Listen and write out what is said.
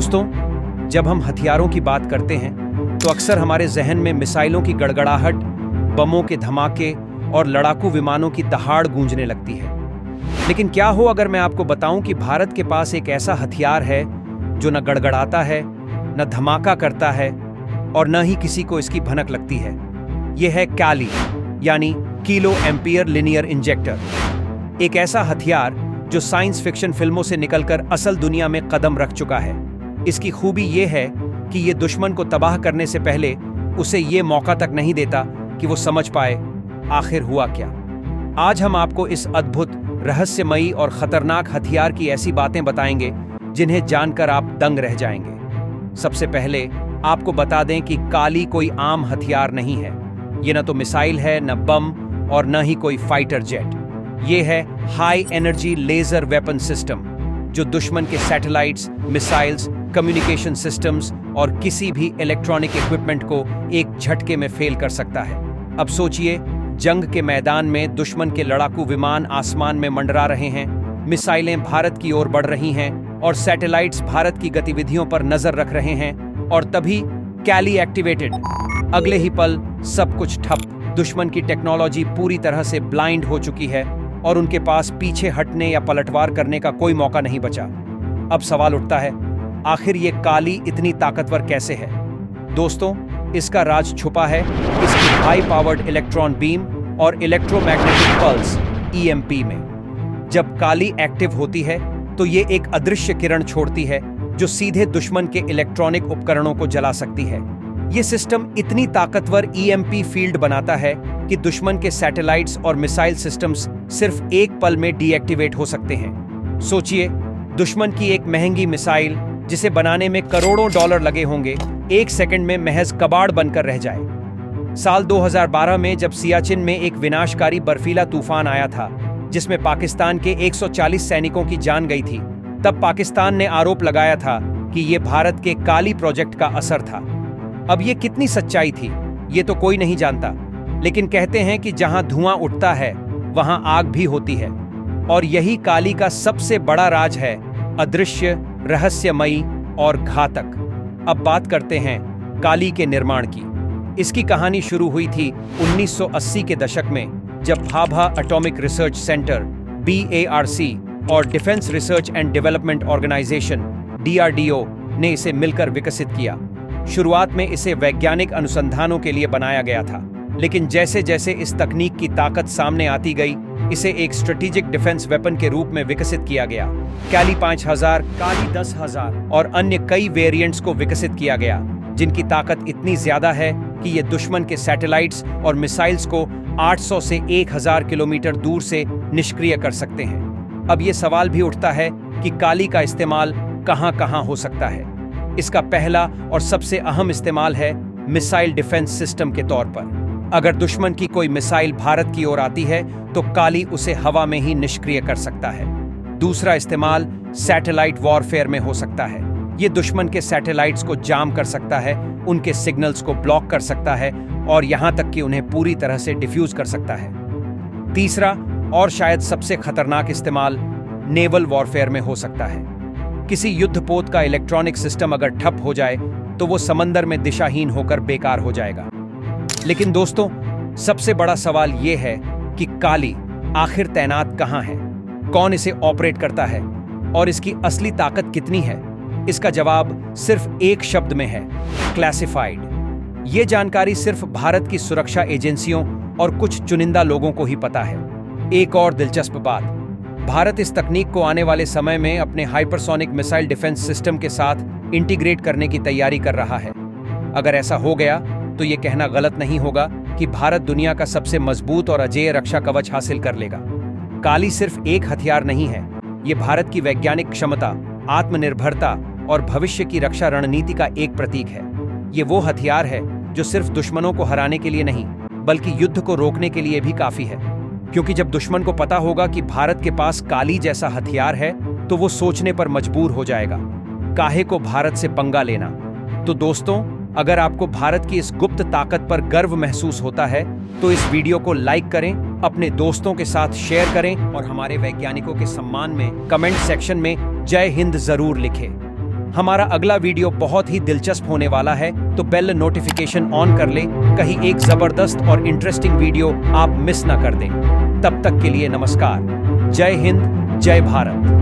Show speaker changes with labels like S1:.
S1: दोस्तों, जब हम हथियारों की बात करते हैं तो अक्सर हमारे जहन में मिसाइलों की गड़गड़ाहट, बमों के धमाके और लड़ाकू विमानों की दहाड़ गूंजने लगती है। लेकिन क्या हो अगर मैं आपको बताऊं कि भारत के पास एक ऐसा हथियार है जो न गड़गड़ाता है, न धमाका करता है और न ही किसी को इसकी भनक लगती है। यह है काली, यानी किलो एम्पियर लिनियर इंजेक्टर। एक ऐसा हथियार जो साइंस फिक्शन फिल्मों से निकलकर असल दुनिया में कदम रख चुका है। इसकी खूबी यह है कि यह दुश्मन को तबाह करने से पहले उसे यह मौका तक नहीं देता कि वो समझ पाए आखिर हुआ क्या। आज हम आपको इस अद्भुत, रहस्यमयी और खतरनाक हथियार की ऐसी बातें बताएंगे जिन्हें जानकर आप दंग रह जाएंगे। सबसे पहले आपको बता दें कि काली कोई आम हथियार नहीं है। ये न तो मिसाइल है, न बम और न ही कोई फाइटर जेट। ये है high energy laser weapon system, जो दुश्मन के सैटेलाइट्स, मिसाइल्स, कम्युनिकेशन सिस्टम्स और किसी भी इलेक्ट्रॉनिक इक्विपमेंट को एक झटके में फेल कर सकता है। अब सोचिए, जंग के मैदान में दुश्मन के लड़ाकू विमान आसमान में मंडरा रहे हैं, मिसाइलें भारत की ओर बढ़ रही हैं और सैटेलाइट्स भारत की गतिविधियों पर नजर रख रहे हैं, और तभी काली एक्टिवेटेड। अगले ही पल सब कुछ ठप। दुश्मन की टेक्नोलॉजी पूरी तरह से ब्लाइंड हो चुकी है और उनके पास पीछे हटने या पलटवार करने का कोई मौका नहीं बचा। अब सवाल उठता है, आखिर ये काली इतनी ताकतवर कैसे है? दोस्तों, इसका राज छुपा है इसकी हाई पावर्ड इलेक्ट्रॉन बीम और इलेक्ट्रोमैग्नेटिक पल्स (EMP) में। जब काली एक्टिव होती है तो ये एक अदृश्य किरण छोड़ती है जो सीधे दुश्मन के इलेक्ट्रॉनिक उपकरणों को जला सकती है। ये सिस्टम इतनी ताकतवर EMP फील्ड बनाता है कि दुश्मन के सैटेलाइट्स और मिसाइल सिस्टम्स सिर्फ एक पल में डीएक्टिवेट हो सकते हैं। सोचिए, दुश्मन की एक महंगी मिसाइल जिसे बनाने में करोड़ों डॉलर लगे होंगे, एक सेकंड में महज कबाड़ बनकर रह जाए। साल 2012 में जब सियाचिन में एक विनाशकारी बर्फीला तूफान आया था जिसमें पाकिस्तान के 140 सैनिकों की जान गई थी, तब पाकिस्तान ने आरोप लगाया था कि यह भारत के काली प्रोजेक्ट का असर था। अब ये कितनी सच्चाई थी ये तो कोई नहीं जानता, लेकिन कहते हैं कि जहां धुआं उठता है वहां आग भी होती है, और यही काली का सबसे बड़ा राज है, अदृश्य, रहस्यमयी और घातक। अब बात करते हैं काली के निर्माण की। इसकी कहानी शुरू हुई थी 1980 के दशक में, जब Bhabha atomic research centre (BARC) और defence research and development organisation (DRDO) ने इसे मिलकर विकसित किया। शुरुआत में इसे वैज्ञानिक अनुसंधानों के लिए बनाया गया था, लेकिन जैसे जैसे इस तकनीक की ताकत सामने आती गई, इसे एक स्ट्रेटेजिक डिफेंस वेपन के रूप में विकसित किया गया। काली 5000, काली 10,000 और अन्य कई वेरिएंट्स को विकसित किया गया, जिनकी ताकत इतनी ज्यादा है कि ये दुश्मन के सैटेलाइट्स और मिसाइल्स को 800 से 1000 किलोमीटर दूर से निष्क्रिय कर सकते हैं। अब ये सवाल भी उठता है कि काली का इस्तेमाल कहां-कहां हो सकता है। इसका पहला और सबसे अहम इस्तेमाल है मिसाइल डिफेंस सिस्टम के तौर पर। अगर दुश्मन की कोई मिसाइल भारत की ओर आती है तो काली उसे हवा में ही निष्क्रिय कर सकता है। दूसरा इस्तेमाल सैटेलाइट वॉरफेयर में हो सकता है। ये दुश्मन के सैटेलाइट्स को जाम कर सकता है, उनके सिग्नल्स को ब्लॉक कर सकता है और यहां तक कि उन्हें पूरी तरह से डिफ्यूज कर सकता है। तीसरा और शायद सबसे खतरनाक इस्तेमाल नेवल वॉरफेयर में हो सकता है। किसी युद्धपोत का इलेक्ट्रॉनिक सिस्टम अगर ठप हो जाए तो वो समंदर में दिशाहीन होकर बेकार हो जाएगा। लेकिन दोस्तों, सबसे बड़ा सवाल ये है कि काली आखिर तैनात कहां है, कौन इसे ऑपरेट करता है और इसकी असली ताकत कितनी है? इसका जवाब सिर्फ एक शब्द में है, क्लासिफाइड। ये जानकारी सिर्फ भारत की सुरक्षा एजेंसियों और कुछ चुनिंदा लोगों को ही पता है। एक और दिलचस्प बात, भारत इस तकनीक को आने वाले समय में अपने हाइपरसोनिक मिसाइल डिफेंस सिस्टम के साथ इंटीग्रेट करने की तैयारी कर रहा है। अगर ऐसा हो गया तो ये कहना गलत नहीं होगा कि भारत दुनिया का सबसे मजबूत और अजेय रक्षा कवच हासिल कर लेगा। काली सिर्फ एक हथियार नहीं है, ये भारत की वैज्ञानिक क्षमता, आत्मनिर्भरता और भविष्य की रक्षा रणनीति का एक प्रतीक है। ये वो हथियार है जो सिर्फ दुश्मनों को हराने के लिए नहीं, बल्कि युद्ध को रोकने के लिए भी काफी है। क्योंकि जब दुश्मन को पता होगा कि भारत के पास काली जैसा हथियार है तो वो सोचने पर मजबूर हो जाएगा, काहे को भारत से पंगा लेना। तो दोस्तों, अगर आपको भारत की इस गुप्त ताकत पर गर्व महसूस होता है तो इस वीडियो को लाइक करें, अपने दोस्तों के साथ शेयर करें और हमारे वैज्ञानिकों के सम्मान में कमेंट सेक्शन में जय हिंद जरूर लिखें। हमारा अगला वीडियो बहुत ही दिलचस्प होने वाला है, तो बेल नोटिफिकेशन ऑन कर ले, कहीं एक जबरदस्त और इंटरेस्टिंग वीडियो आप मिस ना कर दें। तब तक के लिए नमस्कार। जय हिंद, जय भारत।